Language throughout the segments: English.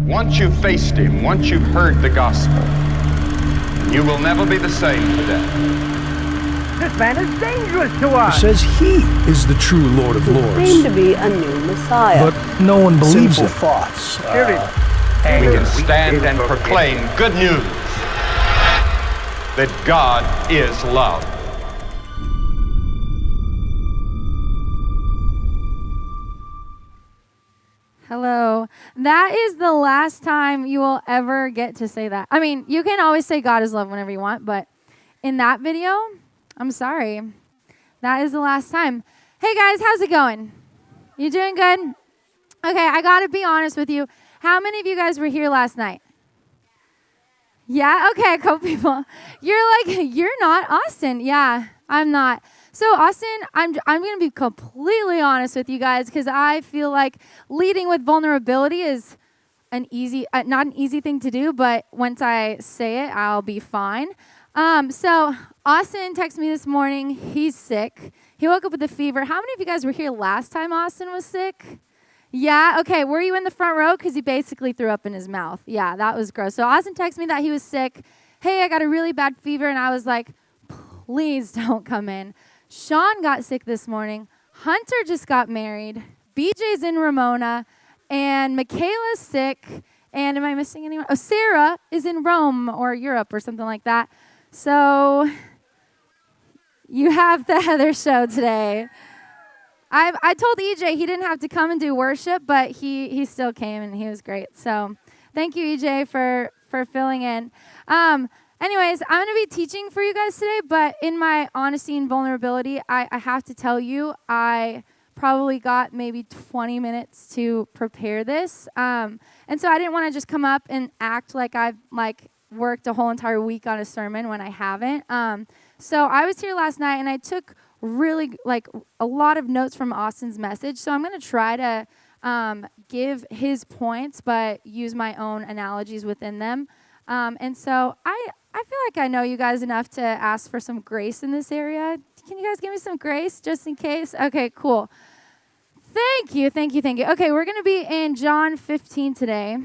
Once you've faced him, once you've heard the gospel, you will never be the same today. This man is dangerous to us. It says he is the true Lord of Lords. Claimed to be a new Messiah. But no one believes Sinful him. thoughts. We can stand and proclaim good news that God is love. Hello. That is the last time you will ever get to say that. I mean, you can always say God is love whenever you want, but in that video, I'm sorry. That is the last time. Hey guys, how's it going? You doing good? Okay, I gotta be honest with you. How many of you guys were here last night? Yeah, okay, a couple people. You're like, you're not Austin. Yeah, I'm not. So Austin, I'm going to be completely honest with you guys because I feel like leading with vulnerability is not an easy thing to do, but once I say it, I'll be fine. So Austin texted me this morning. He's sick. He woke up with a fever. How many of you guys were here last time Austin was sick? Yeah, okay. Were you in the front row? Because he basically threw up in his mouth. Yeah, that was gross. So Austin texted me that he was sick. Hey, I got a really bad fever. And I was like, please don't come in. Sean got sick this morning. Hunter just got married. BJ's in Ramona. And Michaela's sick. And am I missing anyone? Oh, Sarah is in Rome or Europe or something like that. So you have the Heather show today. I told EJ he didn't have to come and do worship, but he still came and he was great. So thank you, EJ, for filling in. Anyways, I'm going to be teaching for you guys today, but in my honesty and vulnerability, I have to tell you, I probably got maybe 20 minutes to prepare this. And so I didn't want to just come up and act like I've worked a whole entire week on a sermon when I haven't. So I was here last night and I took really a lot of notes from Austin's message. So I'm going to try to give his points, but use my own analogies within them. And so I feel like I know you guys enough to ask for some grace in this area. Can you guys give me some grace just in case? Okay, cool. Thank you. Okay, we're going to be in John 15 today.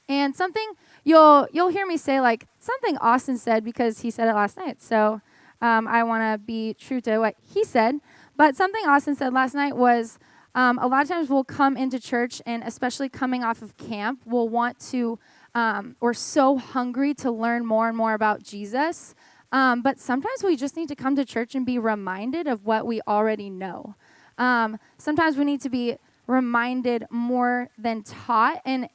And something you'll hear me say, something Austin said because he said it last night. So I want to be true to what he said. But something Austin said last night was a lot of times we'll come into church, and especially coming off of camp, we'll want to, we're so hungry to learn more and more about Jesus. But sometimes we just need to come to church and be reminded of what we already know. Sometimes we need to be reminded more than taught, and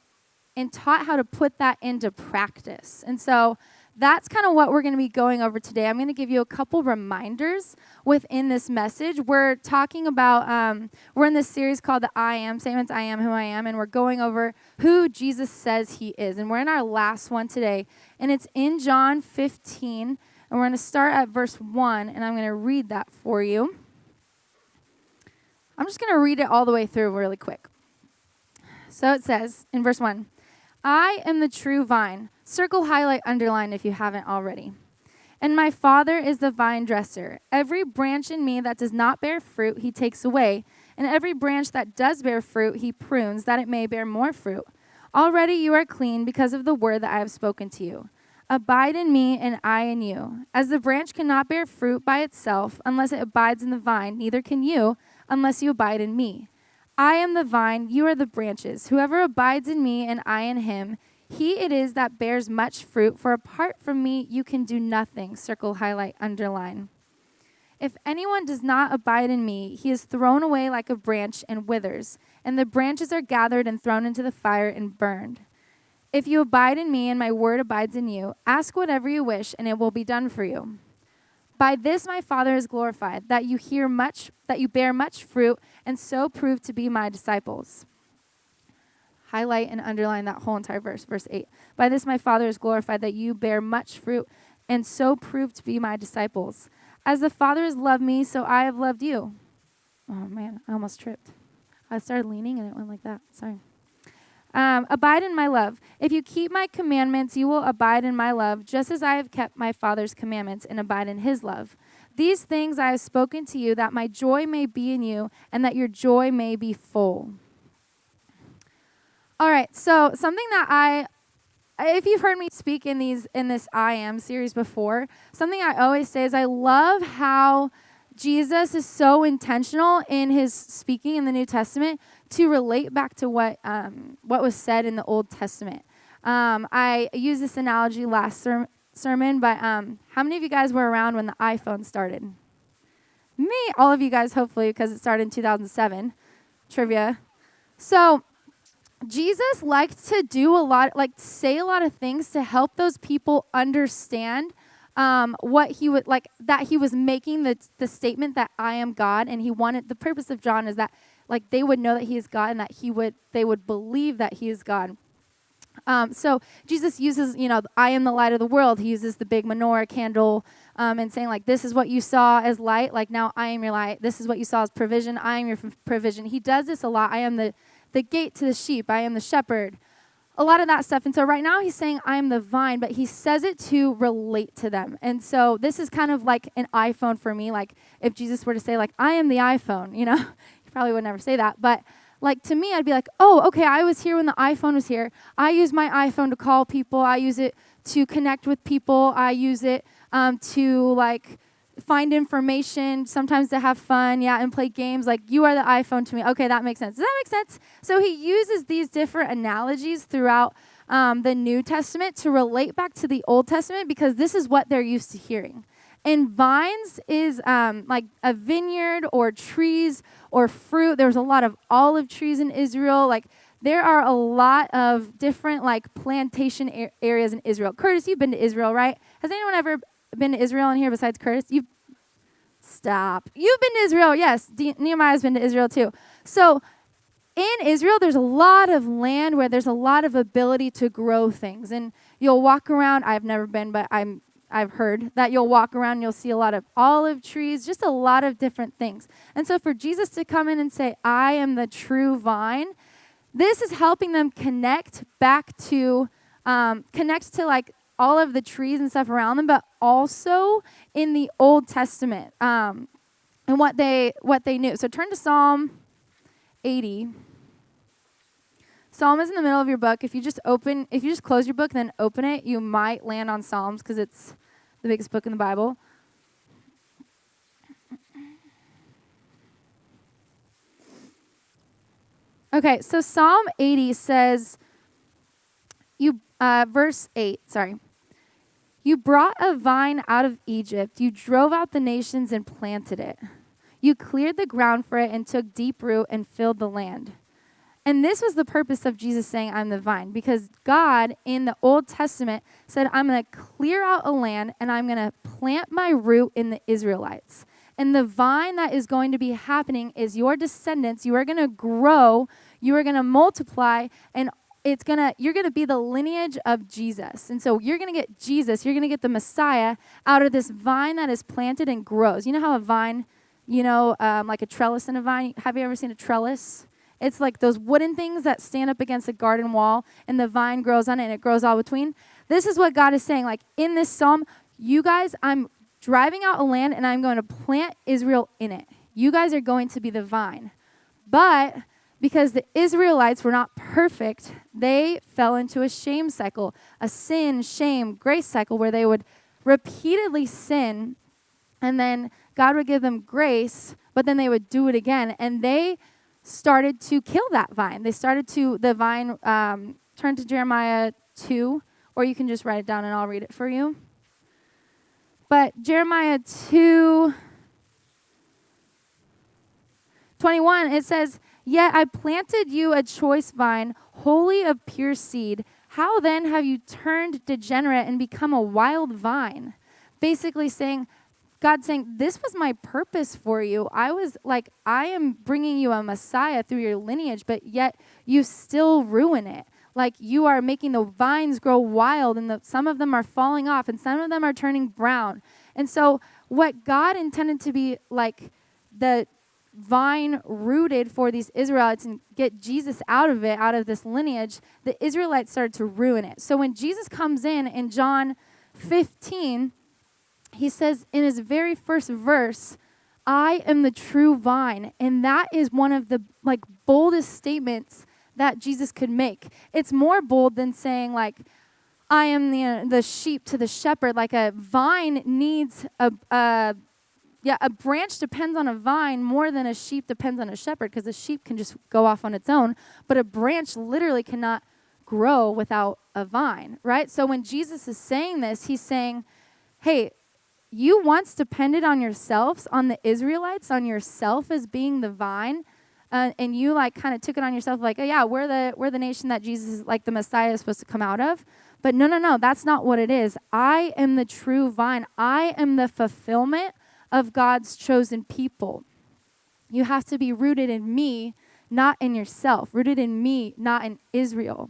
taught how to put that into practice. And so that's kind of what we're going to be going over today. I'm going to give you a couple reminders within this message. We're talking about, we're in this series called the I Am Statements, I Am Who I Am, and we're going over who Jesus says he is. And we're in our last one today, and it's in John 15, and we're going to start at verse 1, and I'm going to read that for you. I'm just going to read it all the way through really quick. So it says in verse 1, I am the true vine. Circle, highlight, underline if you haven't already. And my Father is the vine dresser. Every branch in me that does not bear fruit, he takes away. And every branch that does bear fruit, he prunes, that it may bear more fruit. Already you are clean because of the word that I have spoken to you. Abide in me, and I in you. As the branch cannot bear fruit by itself unless it abides in the vine, neither can you unless you abide in me. I am the vine, you are the branches. Whoever abides in me and I in him, he it is that bears much fruit, for apart from me you can do nothing. Circle, highlight, underline. If anyone does not abide in me, he is thrown away like a branch and withers, and the branches are gathered and thrown into the fire and burned. If you abide in me and my word abides in you, ask whatever you wish, and it will be done for you. By this my Father is glorified, that you bear much fruit, and so prove to be my disciples. Highlight and underline that whole entire verse, verse 8. By this my Father is glorified, that you bear much fruit, and so prove to be my disciples. As the Father has loved me, so I have loved you. Oh man, I almost tripped. I started leaning and it went like that. Sorry. Abide in my love. If you keep my commandments, you will abide in my love, just as I have kept my Father's commandments and abide in his love. These things I have spoken to you, that my joy may be in you, and that your joy may be full. All right. So something that if you've heard me speak in this I Am series before, something I always say is I love how Jesus is so intentional in his speaking in the New Testament to relate back to what was said in the Old Testament. I used this analogy last sermon, but how many of you guys were around when the iPhone started? Me, all of you guys, hopefully, because it started in 2007. Trivia. So Jesus liked to do say a lot of things to help those people understand what he would that he was making the statement that I am God, and he wanted the purpose of John is that they would know that he is God and that they would believe that he is God. So Jesus uses, I am the light of the world. He uses the big menorah candle and saying, this is what you saw as light. Now I am your light. This is what you saw as provision. I am your provision. He does this a lot. I am the gate to the sheep. I am the shepherd. A lot of that stuff. And so right now he's saying, I am the vine, but he says it to relate to them. And so this is kind of like an iPhone for me. If Jesus were to say, I am the iPhone, he probably would never say that. But to me, I'd be oh, okay, I was here when the iPhone was here. I use my iPhone to call people. I use it to connect with people. I use it to find information, sometimes to have fun, and play games. You are the iPhone to me. Okay, that makes sense. Does that make sense? So he uses these different analogies throughout the New Testament to relate back to the Old Testament because this is what they're used to hearing. And vines is a vineyard or trees or fruit. There's a lot of olive trees in Israel. There are a lot of different plantation areas in Israel. Curtis, you've been to Israel, right? Has anyone ever been to Israel in here besides Curtis? Stop. You've been to Israel, yes. Nehemiah's been to Israel too. So in Israel, there's a lot of land where there's a lot of ability to grow things. And you'll walk around. I've never been, but I've heard that you'll walk around and you'll see a lot of olive trees, just a lot of different things. And so for Jesus to come in and say, I am the true vine, this is helping them connect back to, all of the trees and stuff around them, but also in the Old Testament and what they knew. So turn to Psalm 80. Psalm is in the middle of your book. If you just close your book, then open it, you might land on Psalms because it's the biggest book in the Bible. Okay, so Psalm 80 says, verse 8, sorry. You brought a vine out of Egypt. You drove out the nations and planted it. You cleared the ground for it and took deep root and filled the land. And this was the purpose of Jesus saying, I'm the vine, because God in the Old Testament said, I'm going to clear out a land and I'm going to plant my root in the Israelites. And the vine that is going to be happening is your descendants. You are going to grow, you are going to multiply, and you're going to be the lineage of Jesus. And so you're going to get Jesus, you're going to get the Messiah out of this vine that is planted and grows. You know how a vine, like a trellis in a vine, have you ever seen a trellis? It's like those wooden things that stand up against a garden wall and the vine grows on it and it grows all between. This is what God is saying. In this psalm, you guys, I'm driving out a land and I'm going to plant Israel in it. You guys are going to be the vine. But because the Israelites were not perfect, they fell into a shame cycle, a sin, shame, grace cycle where they would repeatedly sin and then God would give them grace, but then they would do it again. And they started to kill that vine. The vine, turn to Jeremiah 2, or you can just write it down and I'll read it for you. But Jeremiah 2:21, it says, Yet I planted you a choice vine, wholly of pure seed. How then have you turned degenerate and become a wild vine? Basically saying, God saying, this was my purpose for you. I am bringing you a Messiah through your lineage, but yet you still ruin it. You are making the vines grow wild, and some of them are falling off, and some of them are turning brown. And so what God intended to be the vine rooted for these Israelites and get Jesus out of it, out of this lineage, the Israelites started to ruin it. So when Jesus comes in John 15, he says in his very first verse, I am the true vine. And that is one of the boldest statements that Jesus could make. It's more bold than saying like, I am the sheep to the shepherd. Like a vine needs a branch depends on a vine more than a sheep depends on a shepherd, because a sheep can just go off on its own, but a branch literally cannot grow without a vine, right? So when Jesus is saying this, he's saying, hey, you once depended on yourselves, on the Israelites, on yourself as being the vine, and you like kind of took it on yourself like, oh yeah, we're the nation that Jesus, like the Messiah, is supposed to come out of. But no, that's not what it is. I am the true vine. I am the fulfillment of God's chosen people. You have to be rooted in me, not in yourself. Rooted in me, not in Israel.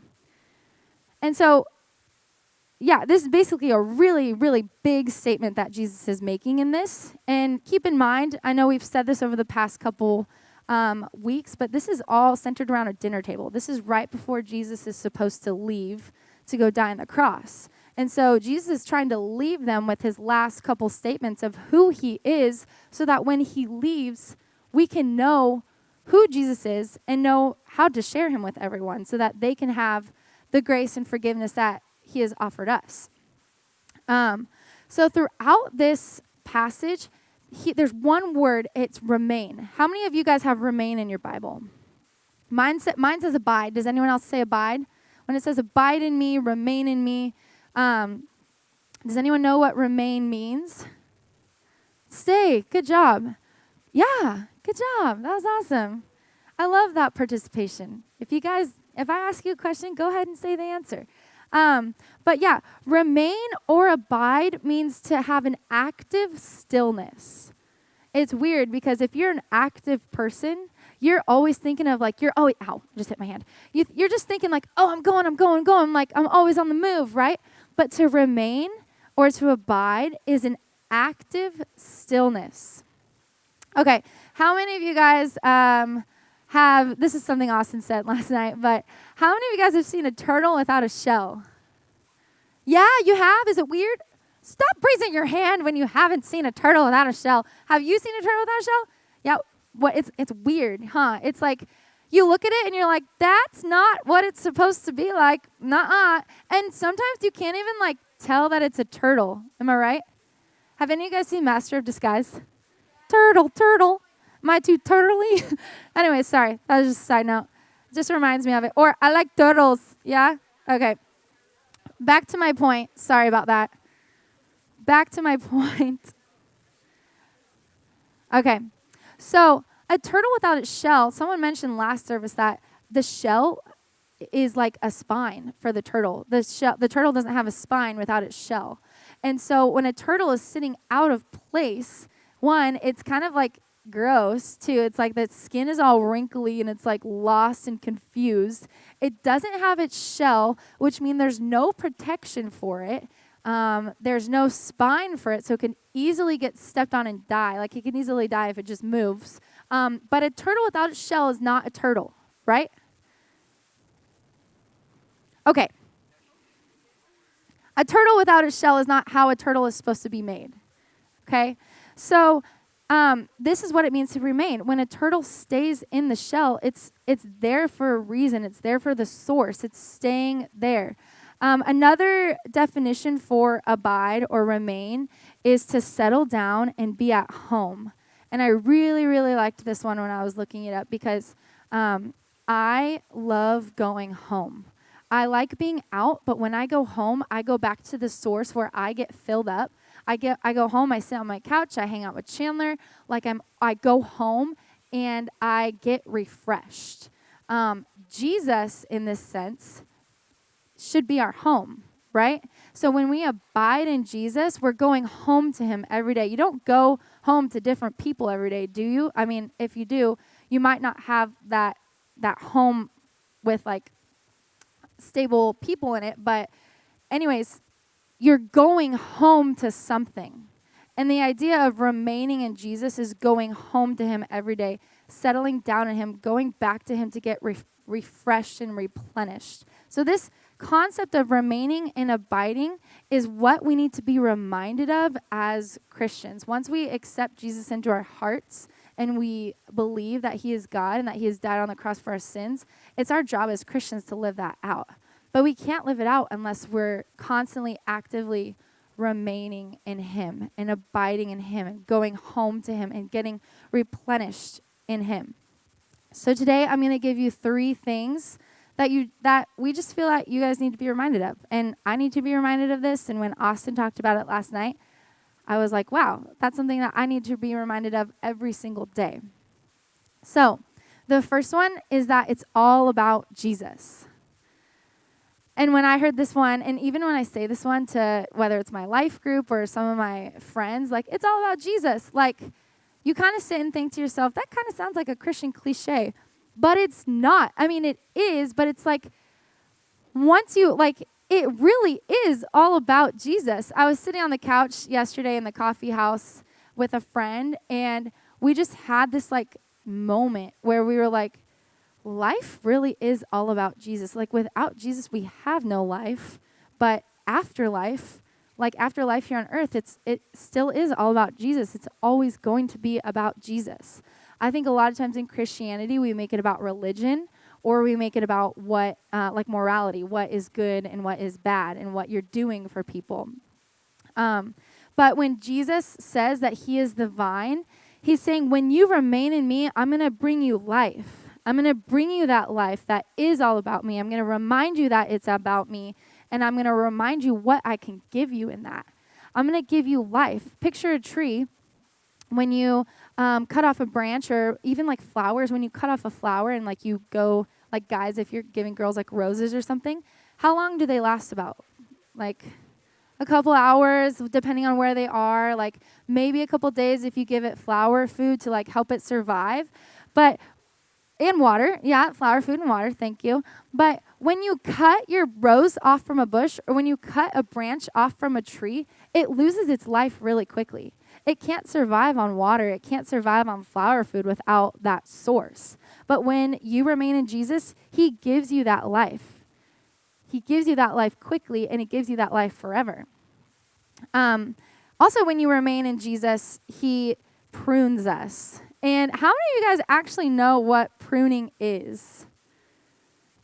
And so, yeah, this is basically a really, really big statement that Jesus is making in this. And keep in mind, I know we've said this over the past couple weeks, but this is all centered around a dinner table. This is right before Jesus is supposed to leave to go die on the cross. And so Jesus is trying to leave them with his last couple statements of who he is, so that when he leaves, we can know who Jesus is and know how to share him with everyone, so that they can have the grace and forgiveness that he has offered us. So throughout this passage, there's one word, it's remain. How many of you guys have remain in your Bible? Mine says abide. Does anyone else say abide? When it says abide in me, remain in me, does anyone know what remain means? Stay. Good job. Yeah, good job. That was awesome. I love that participation. If I ask you a question, go ahead and say the answer. But yeah, remain or abide means to have an active stillness. It's weird because if you're an active person, you're always thinking of like, ow, just hit my hand. You're just thinking like, oh, I'm going. Like, I'm always on the move, right? But to remain or to abide is an active stillness. Okay, how many of you guys this is something Austin said last night, but how many of you guys have seen a turtle without a shell? Yeah, you have? Is it weird? Stop raising your hand when you haven't seen a turtle without a shell. Have you seen a turtle without a shell? Yeah. What? It's weird, huh? It's like you look at it and you're like, that's not what it's supposed to be like. Nuh-uh. And sometimes you can't even like tell that it's a turtle. Am I right? Have any of you guys seen Master of Disguise? Turtle. Am I too turtly? Anyway, sorry. That was just a side note. It just reminds me of it. Or I like turtles. Yeah? Okay. Back to my point. Sorry about that. Back to my point. Okay. So a turtle without its shell, someone mentioned last service that the shell is like a spine for the turtle. The turtle doesn't have a spine without its shell. And so when a turtle is sitting out of place, one, it's kind of like gross. Two, it's like the skin is all wrinkly and it's like lost and confused. It doesn't have its shell, which means there's no protection for it. There's no spine for it, so it can easily get stepped on and die. Like it can easily die if it just moves. But a turtle without its shell is not a turtle, right? Okay. A turtle without its shell is not how a turtle is supposed to be made. Okay? So this is what it means to remain. When a turtle stays in the shell, it's there for a reason. It's there for the source. It's staying there. Another definition for abide or remain is to settle down and be at home. And I really, really liked this one when I was looking it up because I love going home. I like being out, but when I go home, I go back to the source where I get filled up. I go home, I sit on my couch, I hang out with Chandler. I go home and I get refreshed. Jesus, in this sense, should be our home, right? So when we abide in Jesus, we're going home to him every day. You don't go home to different people every day, do you? I mean, if you do, you might not have that home with like stable people in it. But anyways, you're going home to something. And the idea of remaining in Jesus is going home to him every day, settling down in him, going back to him to get refreshed and replenished. So this concept of remaining and abiding is what we need to be reminded of as Christians. Once we accept Jesus into our hearts and we believe that he is God and that he has died on the cross for our sins, it's our job as Christians to live that out. But we can't live it out unless we're constantly, actively remaining in him and abiding in him and going home to him and getting replenished in him. So today I'm going to give you 3 things that we just feel that you guys need to be reminded of. And I need to be reminded of this. And when Austin talked about it last night, I was like, wow, that's something that I need to be reminded of every single day. So the first one is that it's all about Jesus. And when I heard this one, and even when I say this one to whether it's my life group or some of my friends, like, it's all about Jesus. Like, you kind of sit and think to yourself, that kind of sounds like a Christian cliche. But it's not. I mean, it is, but it's like, once you, like, it really is all about Jesus. I was sitting on the couch yesterday in the coffee house with a friend, and we just had this, like, moment where we were like, life really is all about Jesus. Like, without Jesus, we have no life. But afterlife, like afterlife here on earth, it still is all about Jesus. It's always going to be about Jesus. I think a lot of times in Christianity, we make it about religion, or we make it about what, like morality, what is good and what is bad, and what you're doing for people. But when Jesus says that he is the vine, he's saying, when you remain in me, I'm going to bring you life. I'm going to bring you that life that is all about me. I'm going to remind you that it's about me, and I'm going to remind you what I can give you in that. I'm going to give you life. Picture a tree. When you cut off a branch, or even like flowers, when you cut off a flower and like you go, like guys, if you're giving girls like roses or something, how long do they last about? Like a couple hours, depending on where they are, like maybe a couple days if you give it flower food to like help it survive. But and water, yeah, flower, food, and water, thank you. But when you cut your rose off from a bush, or when you cut a branch off from a tree, it loses its life really quickly. It can't survive on water. It can't survive on flower food without that source. But when you remain in Jesus, he gives you that life. He gives you that life quickly, and he gives you that life forever. Also, when you remain in Jesus, he prunes us. And how many of you guys actually know what pruning is?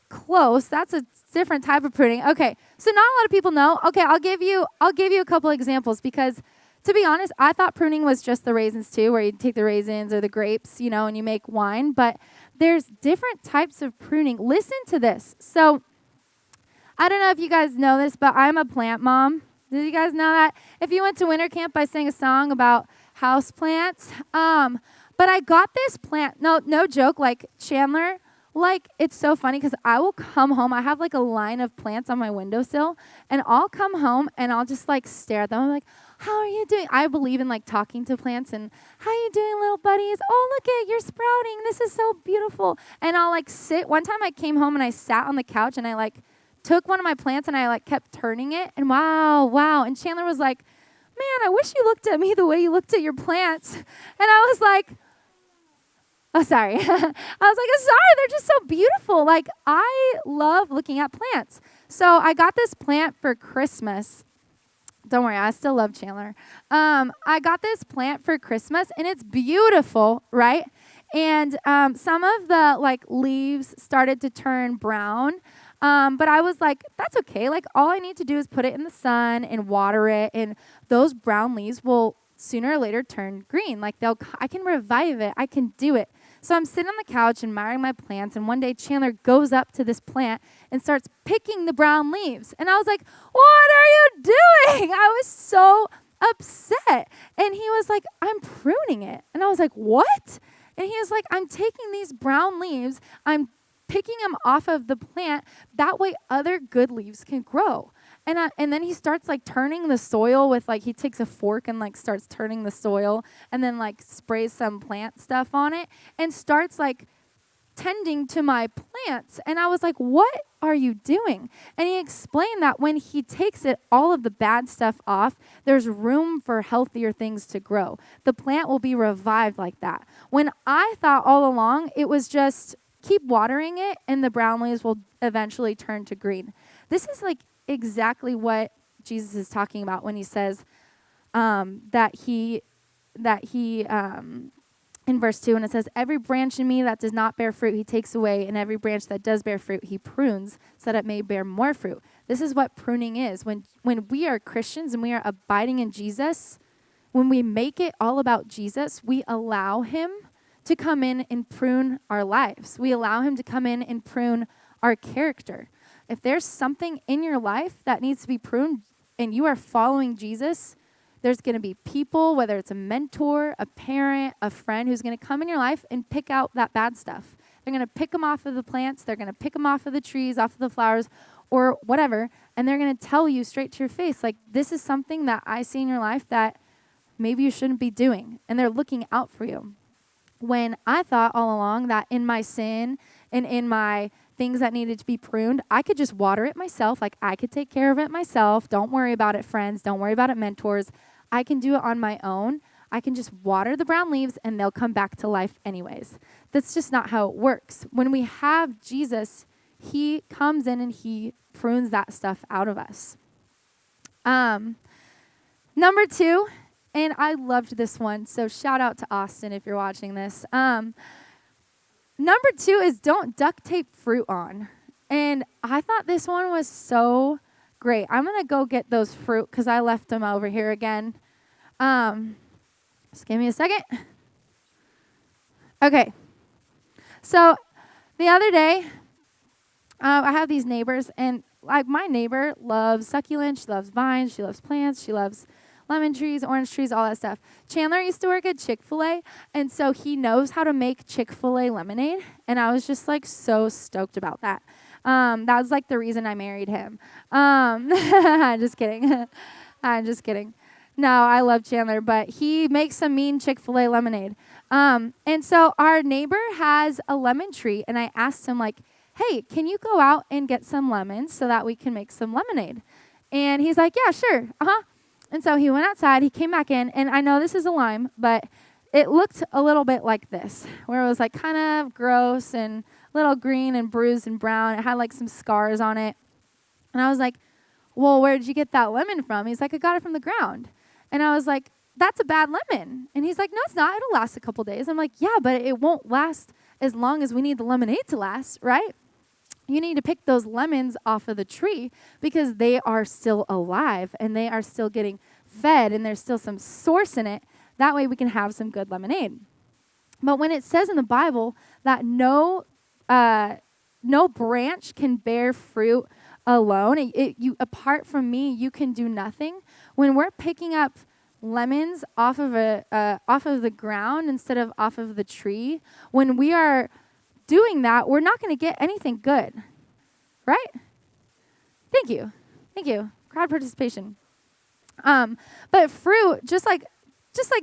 Close. That's a different type of pruning. Okay, so not a lot of people know. Okay, I'll give you a couple examples, because to be honest, I thought pruning was just the raisins too, where you take the raisins or the grapes, and you make wine. But there's different types of pruning. Listen to this. So I don't know if you guys know this, but I'm a plant mom. Did you guys know that? If you went to winter camp, I sang a song about house plants. But I got this plant. No joke. Like Chandler, like it's so funny because I will come home. I have like a line of plants on my windowsill, and I'll come home and I'll just like stare at them. I'm like, how are you doing? I believe in like talking to plants and how are you doing, little buddies? Oh, look at you're sprouting. This is so beautiful. And I'll like sit. One time I came home and I sat on the couch and I like took one of my plants and I like kept turning it, and wow. And Chandler was like, man, I wish you looked at me the way you looked at your plants. And I was like, oh, sorry. I was like, oh, sorry, they're just so beautiful. Like, I love looking at plants. So I got this plant for Christmas. Don't worry, I still love Chandler. I got this plant for Christmas, and it's beautiful, right? And some of the, like, leaves started to turn brown. But I was like, that's okay. Like, all I need to do is put it in the sun and water it, and those brown leaves will sooner or later turn green. Like, I can revive it. I can do it. So I'm sitting on the couch admiring my plants, and one day Chandler goes up to this plant and starts picking the brown leaves. And I was like, what are you doing? I was so upset. And he was like, I'm pruning it. And I was like, what? And he was like, I'm taking these brown leaves, I'm picking them off of the plant. That way other good leaves can grow. And then he starts like turning the soil with like, he takes a fork and like starts turning the soil and then like sprays some plant stuff on it and starts like tending to my plants. And I was like, what are you doing? And he explained that when he takes all of the bad stuff off, there's room for healthier things to grow. The plant will be revived like that. When I thought all along it was just keep watering it and the brown leaves will eventually turn to green. This is like exactly what Jesus is talking about when he says that he in verse 2, and it says, every branch in me that does not bear fruit, he takes away, and every branch that does bear fruit, he prunes so that it may bear more fruit. This is what pruning is. When we are Christians and we are abiding in Jesus, when we make it all about Jesus, we allow him to come in and prune our lives. We allow him to come in and prune our character. If there's something in your life that needs to be pruned and you are following Jesus, there's going to be people, whether it's a mentor, a parent, a friend, who's going to come in your life and pick out that bad stuff. They're going to pick them off of the plants. They're going to pick them off of the trees, off of the flowers, or whatever. And they're going to tell you straight to your face, like, this is something that I see in your life that maybe you shouldn't be doing. And they're looking out for you. When I thought all along that in my sin and in my things that needed to be pruned, I could just water it myself. Like, I could take care of it myself. Don't worry about it, friends. Don't worry about it, mentors. I can do it on my own. I can just water the brown leaves and they'll come back to life anyways. That's just not how it works. When we have Jesus, he comes in and he prunes that stuff out of us. Number 2, and I loved this one, so shout out to Austin if you're watching this. Number 2 is don't duct tape fruit on. And I thought this one was so great. I'm going to go get those fruit because I left them over here again. Just give me a second. Okay. So the other day, I have these neighbors, and like my neighbor loves succulents, she loves vines, she loves plants, she loves lemon trees, orange trees, all that stuff. Chandler used to work at Chick-fil-A, and so he knows how to make Chick-fil-A lemonade, and I was just like so stoked about that. That was like the reason I married him. I'm just kidding. I'm just kidding. No, I love Chandler, but he makes some mean Chick-fil-A lemonade. And so our neighbor has a lemon tree, and I asked him, like, hey, can you go out and get some lemons so that we can make some lemonade? And he's like, yeah, sure. And so he went outside, he came back in, and I know this is a lime, but it looked a little bit like this, where it was like kind of gross and a little green and bruised and brown. It had like some scars on it. And I was like, well, where did you get that lemon from? He's like, I got it from the ground. And I was like, that's a bad lemon. And he's like, no, it's not. It'll last a couple days. I'm like, yeah, but it won't last as long as we need the lemonade to last, right? You need to pick those lemons off of the tree because they are still alive and they are still getting fed and there's still some source in it. That way we can have some good lemonade. But when it says in the Bible that no branch can bear fruit alone, apart from me, you can do nothing. When we're picking up lemons off of the ground instead of off of the tree, when we are doing that, we're not going to get anything good, right? Thank you. Crowd participation. But fruit, just like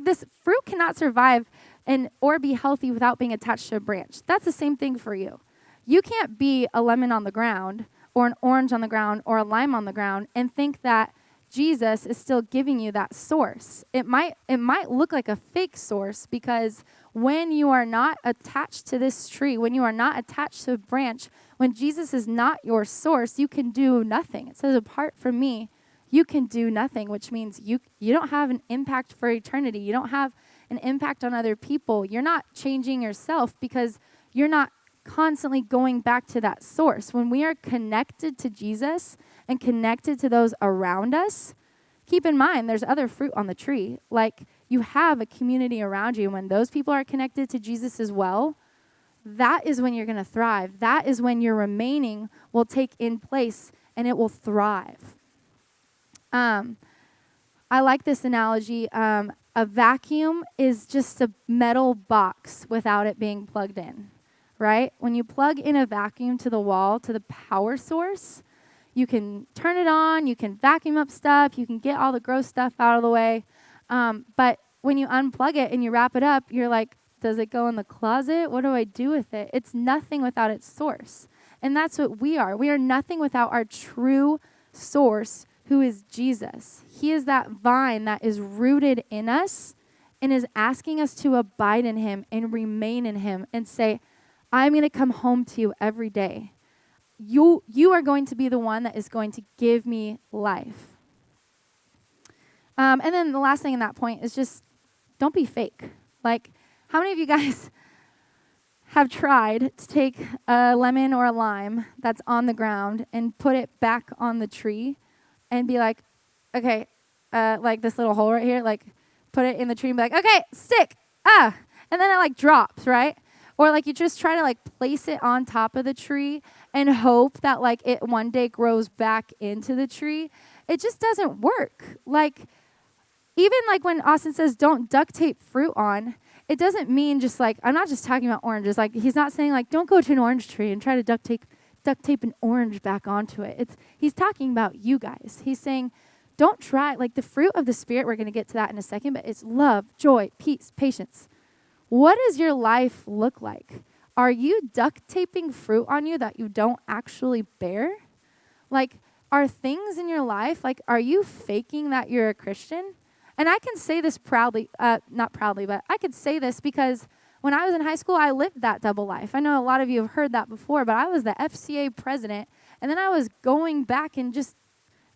this, fruit cannot survive or be healthy without being attached to a branch. That's the same thing for you. You can't be a lemon on the ground or an orange on the ground or a lime on the ground and think that Jesus is still giving you that source. It might look like a fake source because when you are not attached to this tree, when you are not attached to a branch, when Jesus is not your source, you can do nothing. It says, apart from me, you can do nothing, which means you don't have an impact for eternity. You don't have an impact on other people. You're not changing yourself because you're not constantly going back to that source. When we are connected to Jesus and connected to those around us, keep in mind there's other fruit on the tree. Like, you have a community around you. When those people are connected to Jesus as well, that is when you're going to thrive. That is when your remaining will take in place and it will thrive. I like this analogy. A vacuum is just a metal box without it being plugged in, right? When you plug in a vacuum to the wall, to the power source, you can turn it on, you can vacuum up stuff, you can get all the gross stuff out of the way. But when you unplug it and you wrap it up, you're like, does it go in the closet? What do I do with it? It's nothing without its source. And that's what we are. We are nothing without our true source, who is Jesus. He is that vine that is rooted in us and is asking us to abide in him and remain in him and say, I'm going to come home to you every day. You are going to be the one that is going to give me life. And then the last thing in that point is just don't be fake. Like, How many of you guys have tried to take a lemon or a lime that's on the ground and put it back on the tree and be like, okay, like this little hole right here, like put it in the tree and be like, okay, stick, and then it like drops, right? Or like you just try to like place it on top of the tree and hope that like it one day grows back into the tree. It just doesn't work. Like even like when Austin says don't duct tape fruit on, it doesn't mean just like, I'm not just talking about oranges. Like he's not saying like don't go to an orange tree and try to duct tape an orange back onto it. He's talking about you guys. He's saying don't try, like the fruit of the Spirit, we're going to get to that in a second, but it's love, joy, peace, patience. What does your life look like? Are you duct taping fruit on you that you don't actually bear? Like, are things in your life, like, are you faking that you're a Christian? And I can say this proudly, not proudly, but I could say this because when I was in high school, I lived that double life. I know a lot of you have heard that before, but I was the FCA president, and then I was going back and just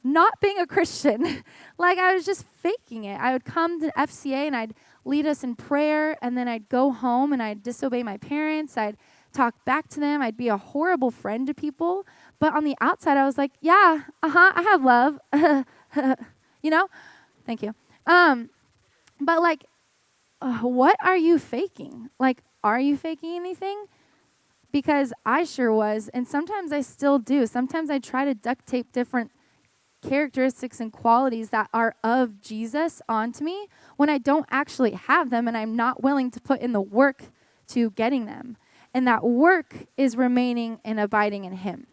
not being a Christian. Like, I was just faking it. I would come to FCA, and I'd lead us in prayer, and then I'd go home, and I'd disobey my parents. I'd talk back to them. I'd be a horrible friend to people. But on the outside, I was like, yeah, I have love. You know? Thank you. But like, what are you faking? Like, are you faking anything? Because I sure was, and sometimes I still do. Sometimes I try to duct tape different characteristics and qualities that are of Jesus onto me when I don't actually have them, and I'm not willing to put in the work to getting them. And that work is remaining and abiding in Him.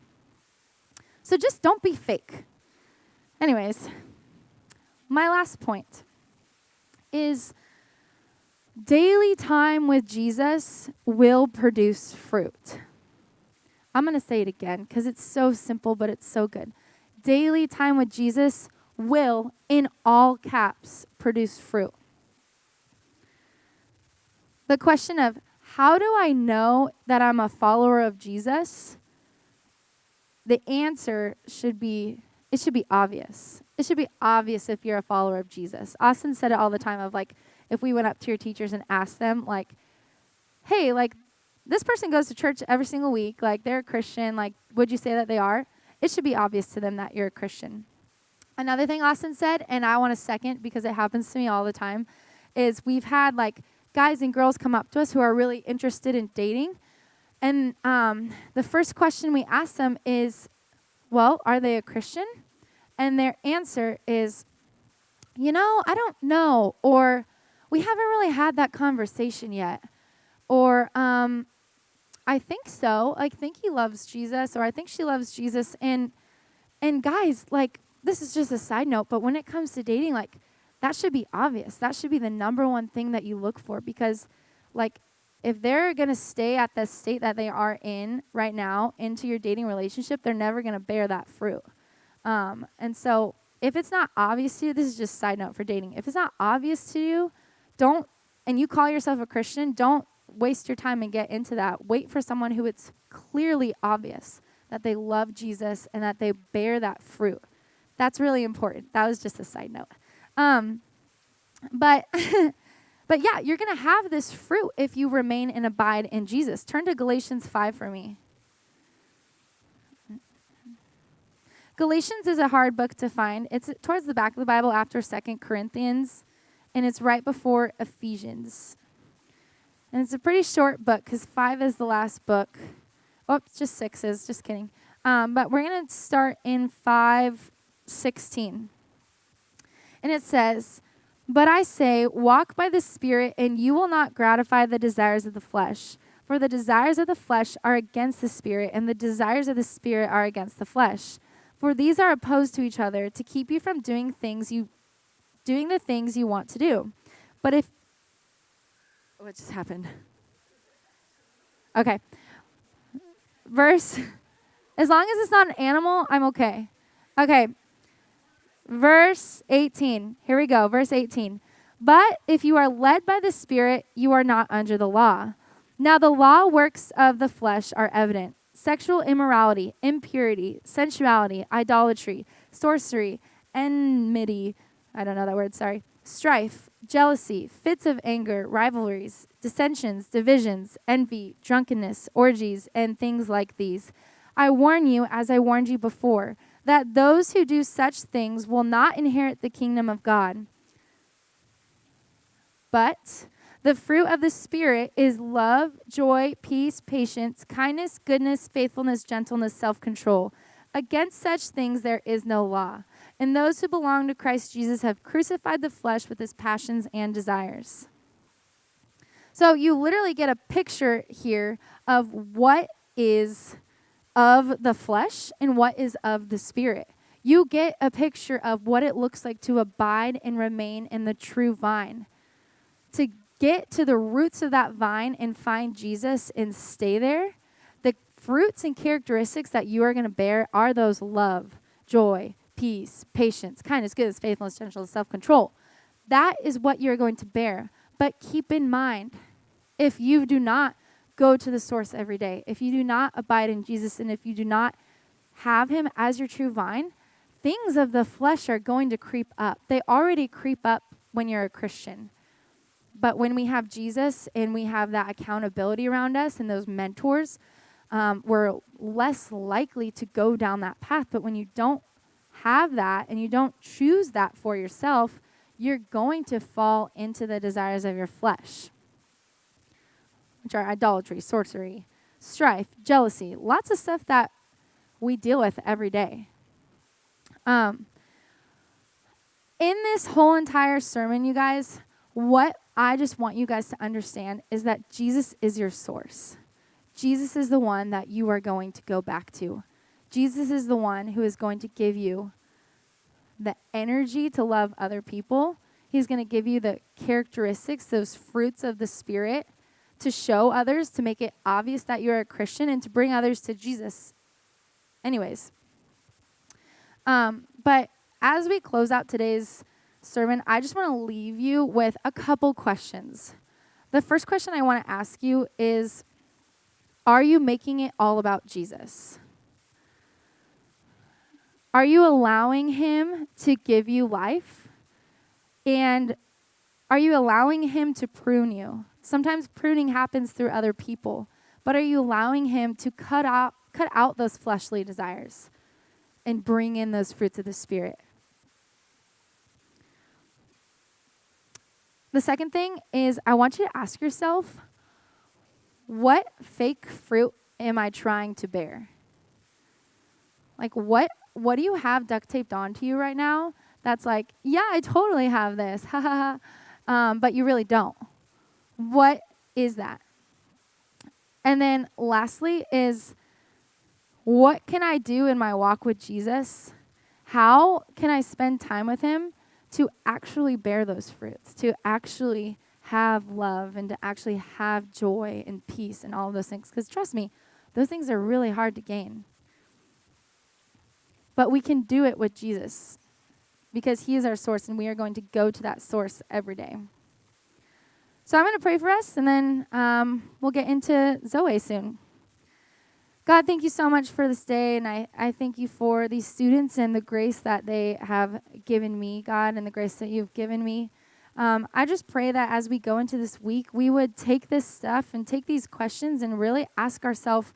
So just don't be fake. Anyways, my last point is daily time with Jesus will produce fruit. I'm going to say it again because it's so simple, but it's so good. Daily time with Jesus will, in all caps, produce fruit. The question of how do I know that I'm a follower of Jesus? The answer should be, it should be obvious. It should be obvious if you're a follower of Jesus. Austin said it all the time of like, if we went up to your teachers and asked them like, hey, like this person goes to church every single week, like they're a Christian, like would you say that they are? It should be obvious to them that you're a Christian. Another thing Austin said, and I want to second because it happens to me all the time, is we've had like guys and girls come up to us who are really interested in dating. And the first question we ask them is, well, are they a Christian? And their answer is, you know, I don't know. Or we haven't really had that conversation yet. Or I think so. I think he loves Jesus, or I think she loves Jesus. And guys, like, this is just a side note, but when it comes to dating, like, that should be obvious. That should be the number one thing that you look for, because, like, if they're going to stay at the state that they are in right now into your dating relationship, they're never going to bear that fruit. And so if it's not obvious to you, this is just a side note for dating. If it's not obvious to you, and you call yourself a Christian, don't waste your time and get into that. Wait for someone who it's clearly obvious that they love Jesus and that they bear that fruit. That's really important. That was just a side note. But yeah, you're going to have this fruit if you remain and abide in Jesus. Turn to Galatians 5 for me. Galatians is a hard book to find. It's towards the back of the Bible after 2 Corinthians, and it's right before Ephesians. And it's a pretty short book because 5 is the last book. Oh, it's just 6 is. Just kidding. But we're going to start in 5:16. And it says, "But I say, walk by the Spirit, and you will not gratify the desires of the flesh. For the desires of the flesh are against the Spirit, and the desires of the Spirit are against the flesh. For these are opposed to each other, to keep you from doing the things you want to do. But if..." What just happened? Okay. As long as it's not an animal, I'm okay. Okay. Verse 18. Here we go. Verse 18. "But if you are led by the Spirit, you are not under the law. Now the law works of the flesh are evident: sexual immorality, impurity, sensuality, idolatry, sorcery, enmity," I don't know that word, sorry, strife, jealousy, fits of anger, rivalries, dissensions, divisions, envy, drunkenness, orgies, and things like these. I warn you, as I warned you before, that those who do such things will not inherit the kingdom of God. But the fruit of the Spirit is love, joy, peace, patience, kindness, goodness, faithfulness, gentleness, self-control. Against such things there is no law. And those who belong to Christ Jesus have crucified the flesh with its passions and desires. So you literally get a picture here of what is of the flesh and what is of the Spirit. You get a picture of what it looks like to abide and remain in the true vine. To get to the roots of that vine and find Jesus and stay there, the fruits and characteristics that you are going to bear are those love, joy, peace, patience, kindness, goodness, faithfulness, gentleness, self-control. That is what you're going to bear. But keep in mind, if you do not go to the source every day, if you do not abide in Jesus, and if you do not have him as your true vine, things of the flesh are going to creep up. They already creep up when you're a Christian. But when we have Jesus and we have that accountability around us and those mentors, we're less likely to go down that path. But when you don't have that and you don't choose that for yourself, you're going to fall into the desires of your flesh, which are idolatry, sorcery, strife, jealousy, lots of stuff that we deal with every day. In this whole entire sermon, you guys, what I just want you guys to understand is that Jesus is your source. Jesus is the one that you are going to go back to. Jesus is the one who is going to give you the energy to love other people. He's going to give you the characteristics, those fruits of the Spirit, to show others, to make it obvious that you're a Christian, and to bring others to Jesus. Anyways. But as we close out today's sermon, I just want to leave you with a couple questions. The first question I want to ask you is, are you making it all about Jesus? Are you allowing him to give you life? And are you allowing him to prune you? Sometimes pruning happens through other people, but are you allowing him to cut out those fleshly desires and bring in those fruits of the Spirit? The second thing is, I want you to ask yourself, what fake fruit am I trying to bear? Like, what do you have duct taped onto you right now that's like, yeah, I totally have this, ha ha ha, but you really don't? What is that? And then lastly is, what can I do in my walk with Jesus? How can I spend time with him to actually bear those fruits, to actually have love and to actually have joy and peace and all of those things? Because trust me, those things are really hard to gain. But we can do it with Jesus because he is our source, and we are going to go to that source every day. So I'm going to pray for us, and then we'll get into Zoe soon. God, thank you so much for this day, and I thank you for these students and the grace that they have given me, God, and the grace that you've given me. I just pray that as we go into this week, we would take this stuff and take these questions and really ask ourselves,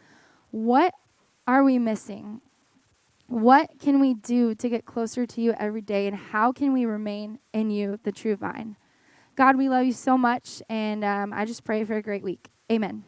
what are we missing? What can we do to get closer to you every day, and how can we remain in you, the true vine? God, we love you so much, and I just pray for a great week. Amen.